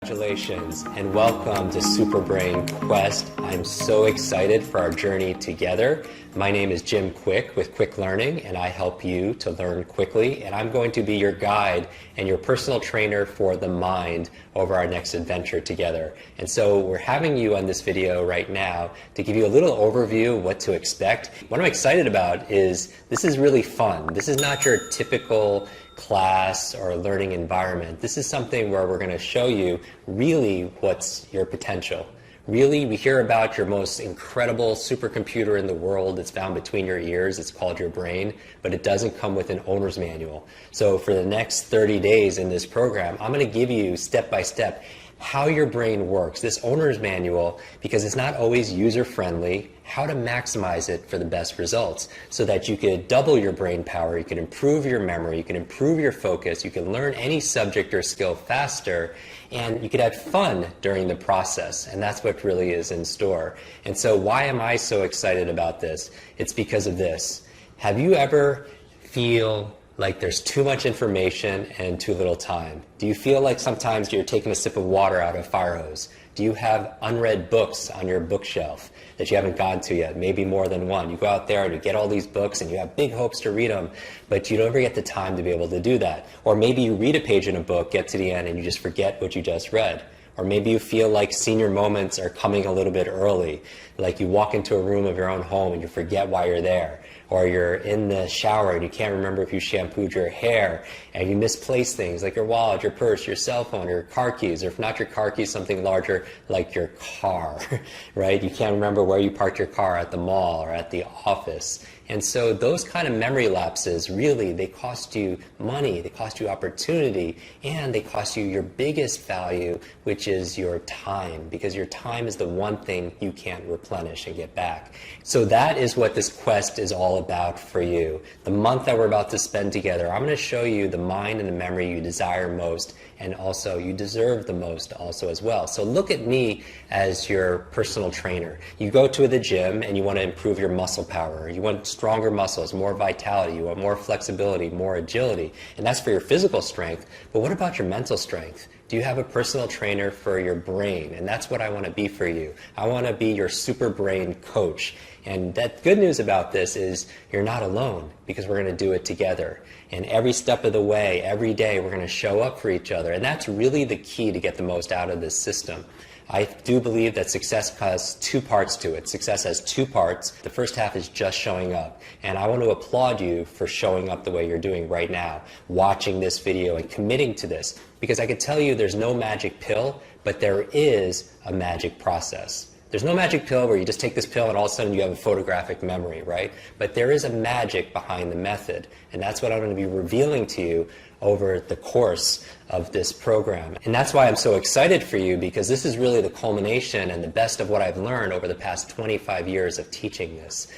Congratulations and welcome to Superbrain Quest. I'm so excited for our journey together. My name is Jim Quick with Quick Learning, and I help you to learn quickly, and I'm going to be your guide and your personal trainer for the mind over our next adventure together. And so we're having you on this video right now to give you a little overview of what to expect. What I'm excited about is this is really fun. This is not your typical class or learning environment. This is something where we're going to show you really what's your potential. Really, we hear about your most incredible supercomputer in the world that's found between your ears. It's called your brain, but it doesn't come with an owner's manual. So for the next 30 days in this program, I'm going to give you step by step how your brain works, this owner's manual, because it's not always user-friendly, how to maximize it for the best results so that you could double your brain power, you can improve your memory, you can improve your focus, you can learn any subject or skill faster, and you could have fun during the process, and that's what really is in store. And so why am I so excited about this? It's because of this. Have you ever feel like there's too much information and too little time? Do you feel like sometimes you're taking a sip of water out of a fire hose? Do you have unread books on your bookshelf that you haven't gone to yet? Maybe more than one. You go out there and you get all these books and you have big hopes to read them, but you don't ever get the time to be able to do that. Or maybe you read a page in a book, get to the end, and you just forget what you just read. Or maybe you feel like senior moments are coming a little bit early, like you walk into a room of your own home and you forget why you're there. Or you're in the shower and you can't remember if you shampooed your hair and you misplace things like your wallet, your purse, your cell phone, your car keys, or if not your car keys, something larger like your car, right? You can't remember where you parked your car at the mall or at the office. And so those kind of memory lapses, really, they cost you money, they cost you opportunity, and they cost you your biggest value, which is your time, because your time is the one thing you can't replenish and get back. So that is what this quest is all about for you. The month that we're about to spend together, I'm going to show you the mind and the memory you desire most, and also you deserve the most also as well. So look at me as your personal trainer. You go to the gym and you want to improve your muscle power. You want stronger muscles, more vitality, you want more flexibility, more agility, and that's for your physical strength. But what about your mental strength? Do you have a personal trainer for your brain? And that's what I want to be for you. I want to be your super brain coach. And that good news about this is you're not alone, because we're going to do it together. And every step of the way, every day, we're going to show up for each other. And that's really the key to get the most out of this system. I do believe that success has two parts to it. Success has two parts. The first half is just showing up. And I want to applaud you for showing up the way you're doing right now, watching this video and committing to this. Because I can tell you there's no magic pill, but there is a magic process. There's no magic pill where you just take this pill and all of a sudden you have a photographic memory, right? But there is a magic behind the method. And that's what I'm going to be revealing to you over the course of this program. And that's why I'm so excited for you, because this is really the culmination and the best of what I've learned over the past 25 years of teaching this.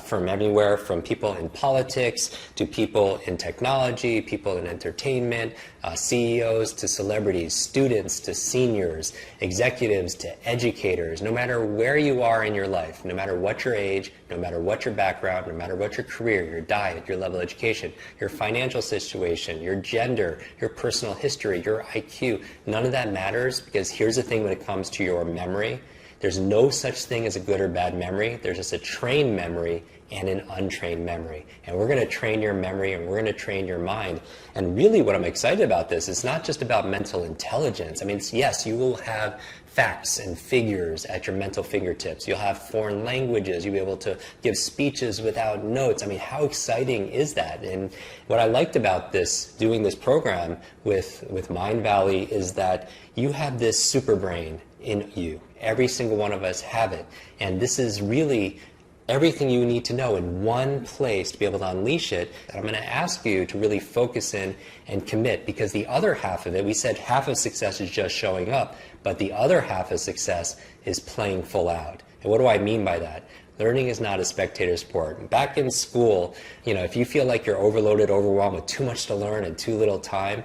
From everywhere from people in politics to people in technology, people in entertainment, CEOs to celebrities, students to seniors, executives to educators, no matter where you are in your life, no matter what your age, no matter what your background, no matter what your career, your diet, your level of education, your financial situation, your gender, your personal history, your IQ, none of that matters, because here's the thing when it comes to your memory. There's no such thing as a good or bad memory. There's just a trained memory and an untrained memory. And we're going to train your memory and we're going to train your mind. And really what I'm excited about this is not just about mental intelligence. I mean, yes, you will have facts and figures at your mental fingertips. You'll have foreign languages. You'll be able to give speeches without notes. I mean, how exciting is that? And what I liked about this, doing this program with Mind Valley, is that you have this super brain in you. Every single one of us have it. And this is really everything you need to know in one place to be able to unleash it. And I'm going to ask you to really focus in and commit, because the other half of it, we said half of success is just showing up, but the other half of success is playing full out. And what do I mean by that? Learning is not a spectator sport. Back in school, you know, if you feel like you're overloaded, overwhelmed with too much to learn and too little time,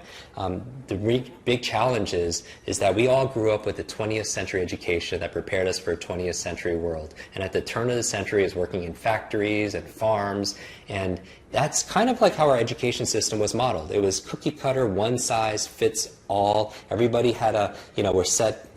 the big challenge is that we all grew up with a 20th century education that prepared us for a 20th century world. And at the turn of the century is working in factories and farms, and That's kind of like how our education system was modeled. It was cookie cutter, one size fits all. Everybody had were set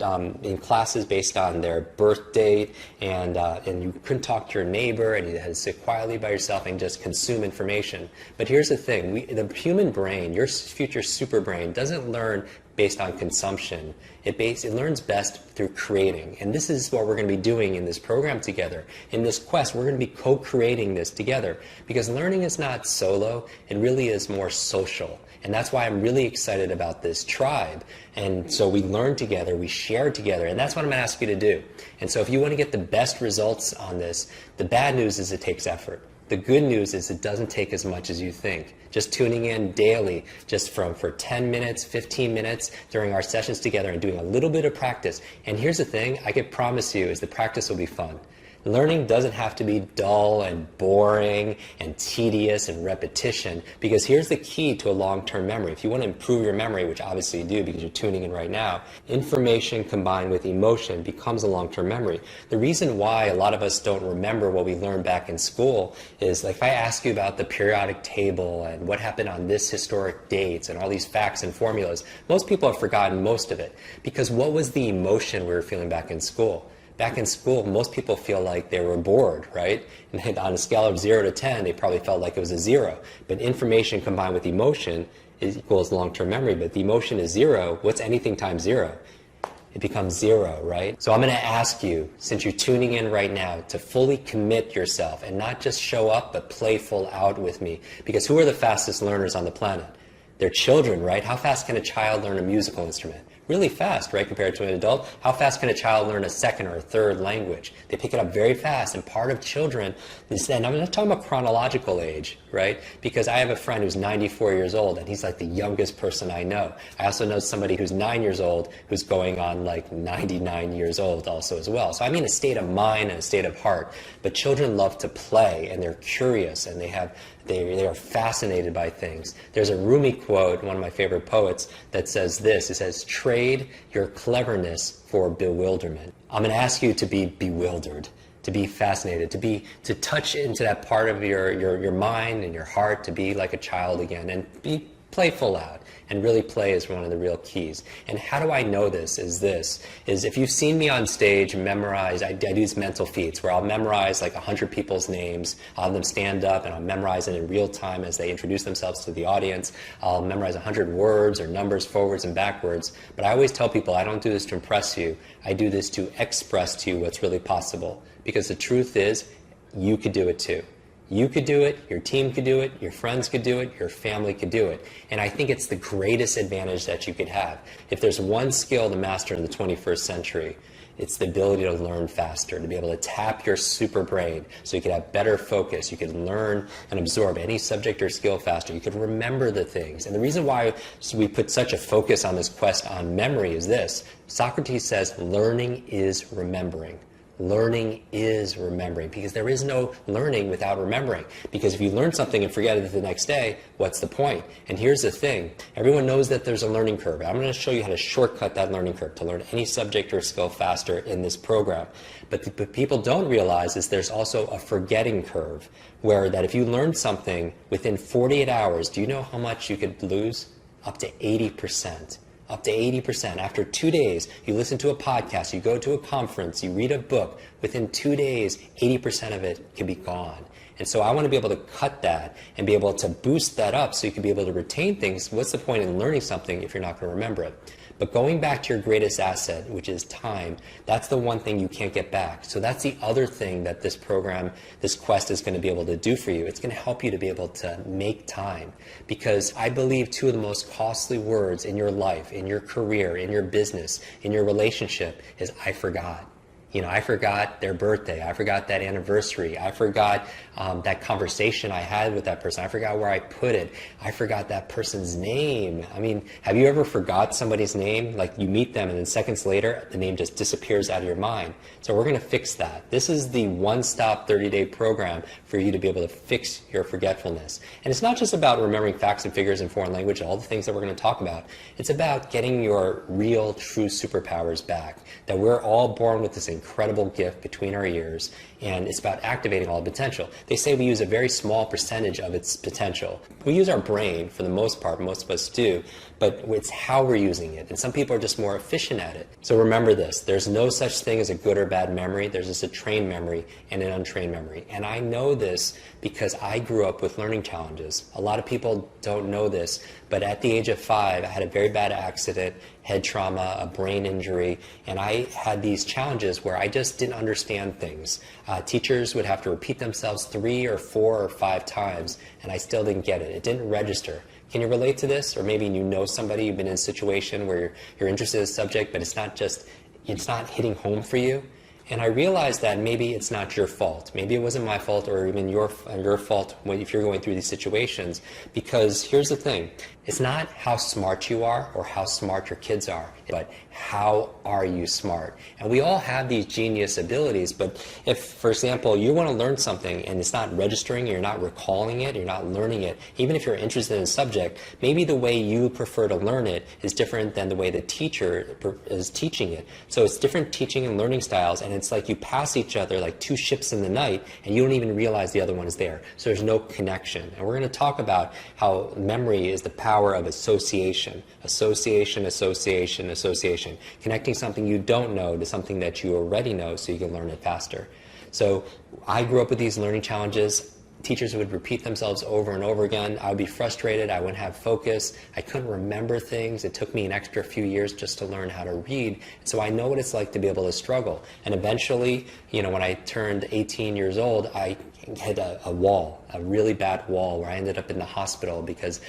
in classes based on their birth date, and you couldn't talk to your neighbor, and you had to sit quietly by yourself and just consume information. But here's the thing, the human brain, your future super brain, doesn't learn based on consumption. It learns best through creating. And this is what we're going to be doing in this program together. In this quest, we're going to be co-creating this together, because learning is not solo, it really is more social. And that's why I'm really excited about this tribe. And so we learn together, we share together, and that's what I'm going to ask you to do. And so if you want to get the best results on this, the bad news is it takes effort. The good news is it doesn't take as much as you think. Just tuning in daily, just for 10 minutes, 15 minutes during our sessions together and doing a little bit of practice. And here's the thing, I can promise you, is the practice will be fun. Learning doesn't have to be dull and boring and tedious and repetition, because here's the key to a long-term memory. If you want to improve your memory, which obviously you do because you're tuning in right now, information combined with emotion becomes a long-term memory. The reason why a lot of us don't remember what we learned back in school is, like, if I ask you about the periodic table and what happened on this historic dates and all these facts and formulas, most people have forgotten most of it, because what was the emotion we were feeling back in school? Back in school, most people feel like they were bored, right? And on a scale of 0 to 10, they probably felt like it was a 0. But information combined with emotion equals long-term memory. But the emotion is 0. What's anything times 0? It becomes 0, right? So I'm going to ask you, since you're tuning in right now, to fully commit yourself and not just show up, but play full out with me. Because who are the fastest learners on the planet? They're children, right? How fast can a child learn a musical instrument? Really fast, right, compared to an adult. How fast can a child learn a second or a third language? They pick it up very fast, and part of children is, and I'm not talking about chronological age, right, because I have a friend who's 94 years old, and he's like the youngest person I know. I also know somebody who's 9 years old who's going on like 99 years old also as well. So I mean a state of mind and a state of heart. But children love to play, and they're curious, and they are fascinated by things. There's a Rumi quote, one of my favorite poets, that says this. It says, "Trade your cleverness for bewilderment." I'm going to ask you to be bewildered, to be fascinated, to touch into that part of your mind and your heart, to be like a child again, and be playful out. And really play is one of the real keys. And how do I know this? Is if you've seen me on stage memorize, I do these mental feats where I'll memorize like 100 people's names, I'll have them stand up and I'll memorize it in real time as they introduce themselves to the audience. I'll memorize 100 words or numbers forwards and backwards. But I always tell people I don't do this to impress you. I do this to express to you what's really possible. Because the truth is, you could do it too. You could do it, your team could do it, your friends could do it, your family could do it. And I think it's the greatest advantage that you could have. If there's one skill to master in the 21st century, it's the ability to learn faster, to be able to tap your super brain so you could have better focus, you could learn and absorb any subject or skill faster, you could remember the things. And the reason why we put such a focus on this quest on memory is this. Socrates says, learning is remembering. Learning is remembering, because there is no learning without remembering. Because if you learn something and forget it the next day, what's the point? And here's the thing. Everyone knows that there's a learning curve. I'm going to show you how to shortcut that learning curve to learn any subject or skill faster in this program. But what people don't realize is there's also a forgetting curve, where that if you learn something within 48 hours, do you know how much you could lose? Up to 80%. Up to 80%. After 2 days, you listen to a podcast, you go to a conference, you read a book, within 2 days, 80% of it can be gone. And so I want to be able to cut that and be able to boost that up so you can be able to retain things. What's the point in learning something if you're not going to remember it? But going back to your greatest asset, which is time, that's the one thing you can't get back. So that's the other thing that this program, this quest is going to be able to do for you. It's going to help you to be able to make time. Because I believe two of the most costly words in your life, in your career, in your business, in your relationship is I forgot. You know, I forgot their birthday. I forgot that anniversary. I forgot that conversation I had with that person. I forgot where I put it. I forgot that person's name. I mean, have you ever forgot somebody's name? Like you meet them and then seconds later, the name just disappears out of your mind. So we're going to fix that. This is the one-stop 30-day program for you to be able to fix your forgetfulness. And it's not just about remembering facts and figures in foreign language and all the things that we're going to talk about. It's about getting your real, true superpowers back. That we're all born with this incredible gift between our ears, and it's about activating all the potential. They say we use a very small percentage of its potential. We use our brain for the most part, most of us do, but it's how we're using it. And some people are just more efficient at it. So remember this, there's no such thing as a good or bad memory. There's just a trained memory and an untrained memory. And I know this because I grew up with learning challenges. A lot of people don't know this, but at the age of 5, I had a very bad accident, head trauma, a brain injury, and I had these challenges where I just didn't understand things. Teachers would have to repeat themselves 3 or 4 or 5 times, and I still didn't get it. It didn't register. Can you relate to this? Or maybe you know somebody, you've been in a situation where you're interested in a subject, but it's not hitting home for you. And I realized that maybe it's not your fault. Maybe it wasn't my fault or even your fault if you're going through these situations. Because here's the thing, it's not how smart you are or how smart your kids are, but how are you smart? And we all have these genius abilities, but if, for example, you want to learn something and it's not registering, you're not recalling it, you're not learning it, even if you're interested in a subject, maybe the way you prefer to learn it is different than the way the teacher is teaching it. So it's different teaching and learning styles, and it's like you pass each other like 2 ships in the night and you don't even realize the other one is there. So there's no connection. And we're going to talk about how memory is the power of association. Association, association, association. Connecting something you don't know to something that you already know so you can learn it faster. So I grew up with these learning challenges. Teachers would repeat themselves over and over again. I would be frustrated. I wouldn't have focus. I couldn't remember things. It took me an extra few years just to learn how to read. So I know what it's like to be able to struggle. And eventually, when I turned 18 years old, I hit a wall, a really bad wall, where I ended up in the hospital because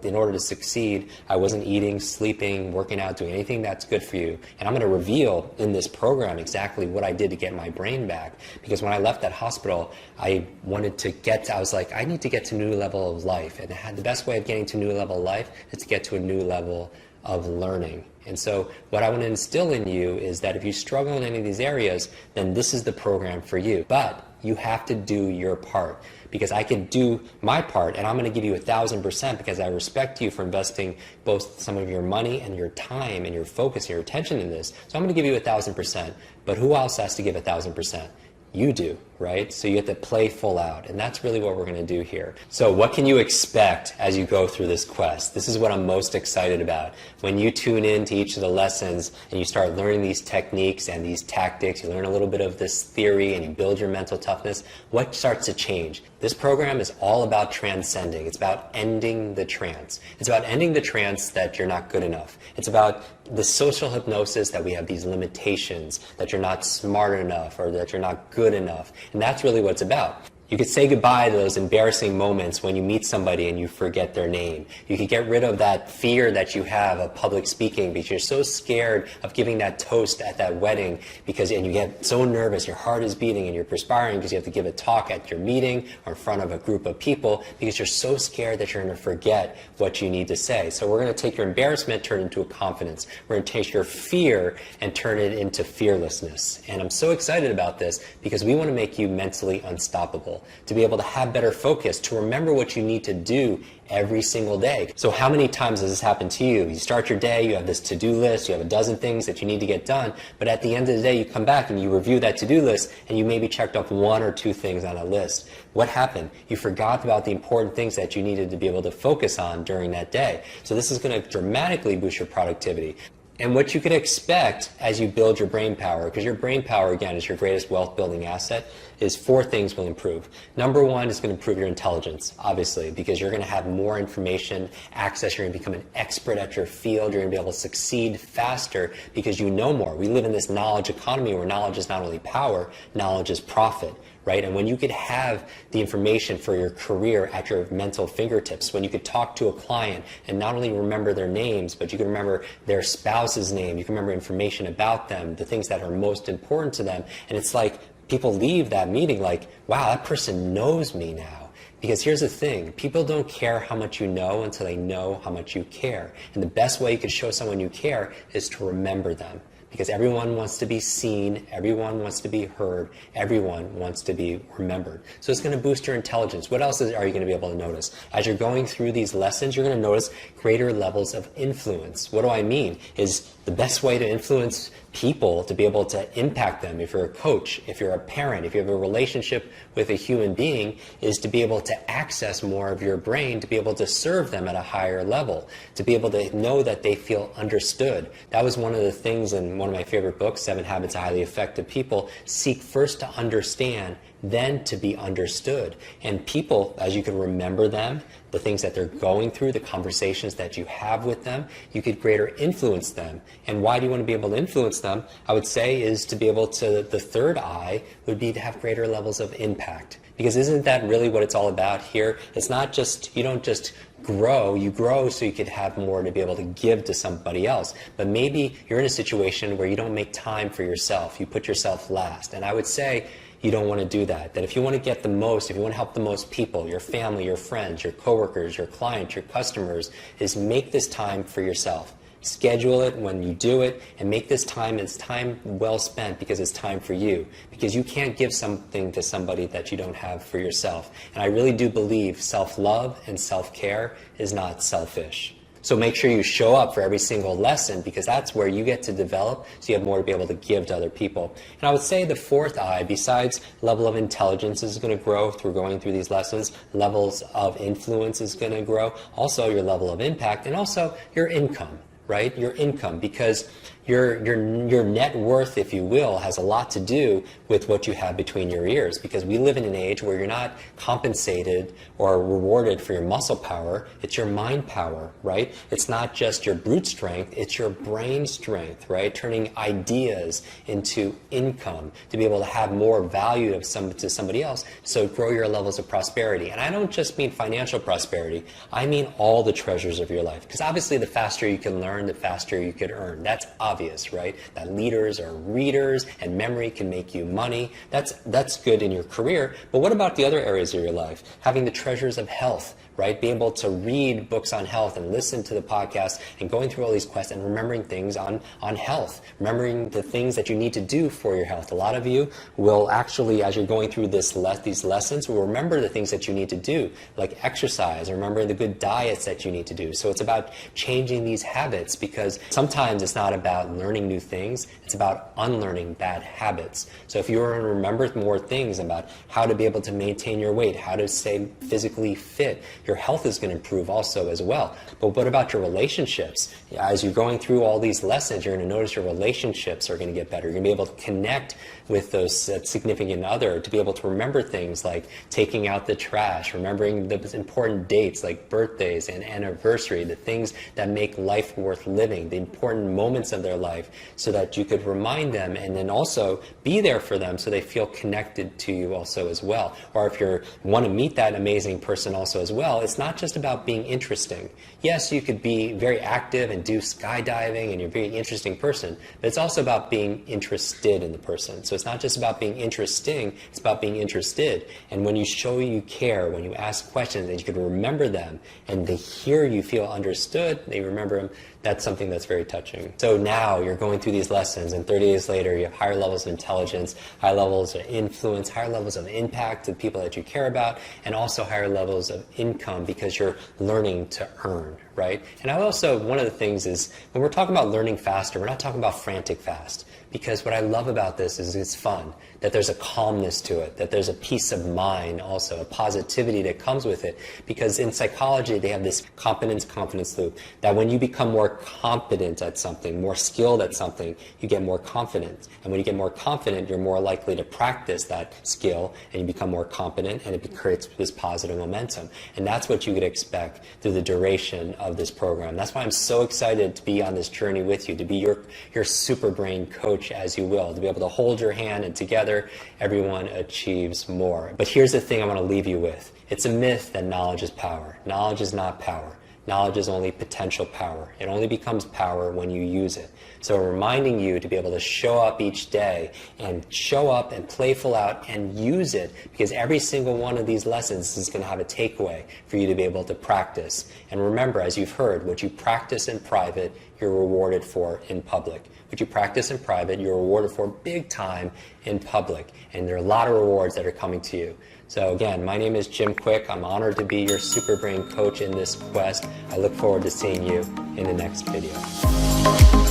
in order to succeed, I wasn't eating, sleeping, working out, doing anything that's good for you. And I'm going to reveal in this program exactly what I did to get my brain back. Because when I left that hospital, I was like, I need to get to a new level of life. And the best way of getting to a new level of life is to get to a new level of learning. And so what I want to instill in you is that if you struggle in any of these areas, then this is the program for you. But you have to do your part, because I can do my part, and I'm going to give you 1,000% because I respect you for investing both some of your money and your time and your focus and your attention in this. So I'm going to give you 1,000%. But who else has to give 1,000%? You do, right? So you have to play full out, and that's really what we're going to do here. So what can you expect as you go through this quest? This is what I'm most excited about. When you tune in to each of the lessons and you start learning these techniques and these tactics, you learn a little bit of this theory and you build your mental toughness, what starts to change? This program is all about transcending. It's about ending the trance. It's about ending the trance that you're not good enough. It's about the social hypnosis that we have these limitations, that you're not smart enough or that you're not good enough. And that's really what it's about. You could say goodbye to those embarrassing moments when you meet somebody and you forget their name. You could get rid of that fear that you have of public speaking because you're so scared of giving that toast at that wedding and you get so nervous, your heart is beating and you're perspiring because you have to give a talk at your meeting or in front of a group of people because you're so scared that you're going to forget what you need to say. So we're going to take your embarrassment, turn it into a confidence. We're going to take your fear and turn it into fearlessness. And I'm so excited about this because we want to make you mentally unstoppable, to be able to have better focus, to remember what you need to do every single day. So how many times has this happened to you? You start your day, you have this to-do list, you have a dozen things that you need to get done, but at the end of the day you come back and you review that to-do list and you maybe checked off 1 or 2 things on a list. What happened? You forgot about the important things that you needed to be able to focus on during that day. So this is going to dramatically boost your productivity. And what you could expect as you build your brain power, because your brain power, again, is your greatest wealth building asset, is 4 things will improve. Number 1 is going to improve your intelligence, obviously, because you're going to have more information access. You're going to become an expert at your field. You're going to be able to succeed faster because you know more. We live in this knowledge economy where knowledge is not only power, knowledge is profit. Right? And when you could have the information for your career at your mental fingertips, when you could talk to a client and not only remember their names, but you can remember their spouse's name, you can remember information about them, the things that are most important to them. And it's like people leave that meeting like, wow, that person knows me now. Because here's the thing, people don't care how much you know until they know how much you care. And the best way you can show someone you care is to remember them. Because everyone wants to be seen, everyone wants to be heard, everyone wants to be remembered. So it's going to boost your intelligence. What else are you going to be able to notice? As you're going through these lessons, you're going to notice greater levels of influence. What do I mean? Is The best way to influence people, to be able to impact them, if you're a coach, if you're a parent, if you have a relationship with a human being, is to be able to access more of your brain, to be able to serve them at a higher level, to be able to know that they feel understood. That was one of the things in one of my favorite books, 7 Habits of Highly Effective People. Seek first to understand, then to be understood. And people, as you can remember them, the things that they're going through, the conversations that you have with them, you could greater influence them. And why do you want to be able to influence them? I would say is to be able to, the third I would be to have greater levels of impact. Because isn't that really what it's all about here? It's not just, you don't just grow, you grow so you could have more to be able to give to somebody else. But maybe you're in a situation where you don't make time for yourself. You put yourself last. And I would say, you don't want to do that. That if you want to get the most, if you want to help the most people, your family, your friends, your coworkers, your clients, your customers, is make this time for yourself. Schedule it when you do it, and make this time, it's time well spent because it's time for you. Because you can't give something to somebody that you don't have for yourself. And I really do believe self-love and self-care is not selfish. So make sure you show up for every single lesson, because that's where you get to develop, so you have more to be able to give to other people. And I would say the fourth I, besides level of intelligence is going to grow through going through these lessons, levels of influence is going to grow, also your level of impact, and also your income, right? Your income, because your net worth, if you will, has a lot to do with what you have between your ears, because we live in an age where you're not compensated or rewarded for your muscle power, it's your mind power, right? It's not just your brute strength, it's your brain strength, right? Turning ideas into income to be able to have more value to somebody else, so grow your levels of prosperity. And I don't just mean financial prosperity, I mean all the treasures of your life, because obviously the faster you can learn, the faster you could earn. That's obvious, right? That leaders are readers and memory can make you money. That's good in your career. But what about the other areas of your life? Having the treasures of health, right? Being able to read books on health and listen to the podcast and going through all these quests and remembering things on health, remembering the things that you need to do for your health. A lot of you will actually, as you're going through these lessons, will remember the things that you need to do, like exercise, remembering the good diets that you need to do. So it's about changing these habits, because sometimes it's not about learning new things, it's about unlearning bad habits. So if you want to remember more things about how to be able to maintain your weight, how to stay physically fit, your health is going to improve also as well. But what about your relationships? As you're going through all these lessons, you're going to notice your relationships are going to get better. You're going to be able to connect with those significant other, to be able to remember things like taking out the trash, remembering the important dates like birthdays and anniversary, the things that make life worth living, the important moments of their life, so that you could remind them and then also be there for them so they feel connected to you also as well. Or if you want to meet that amazing person also as well, it's not just about being interesting. Yes, you could be very active and do skydiving and you're a very interesting person, but it's also about being interested in the person. So it's not just about being interesting, it's about being interested. And when you show you care, when you ask questions and you can remember them and they hear you feel understood, they remember them, that's something that's very touching. So now you're going through these lessons and 30 days later you have higher levels of intelligence, higher levels of influence, higher levels of impact to the people that you care about, and also higher levels of income because you're learning to earn, right? And I also, one of the things is when we're talking about learning faster, we're not talking about frantic fast. Because what I love about this is it's fun, that there's a calmness to it, that there's a peace of mind also, a positivity that comes with it. Because in psychology, they have this competence-confidence loop, that when you become more competent at something, more skilled at something, you get more confident. And when you get more confident, you're more likely to practice that skill, and you become more competent, and it creates this positive momentum. And that's what you could expect through the duration of this program. That's why I'm so excited to be on this journey with you, to be your super brain coach, as you will, to be able to hold your hand, and together everyone achieves more. But here's the thing I want to leave you with. It's a myth that knowledge is power. Knowledge is not power. Knowledge is only potential power. It only becomes power when you use it. So reminding you to be able to show up each day and show up and playful out and use it, because every single one of these lessons is going to have a takeaway for you to be able to practice. And remember, as you've heard, what you practice in private, you're rewarded for in public. What you practice in private, you're rewarded for big time in public. And there are a lot of rewards that are coming to you. So again, my name is Jim Quick. I'm honored to be your super brain coach in this quest. I look forward to seeing you in the next video.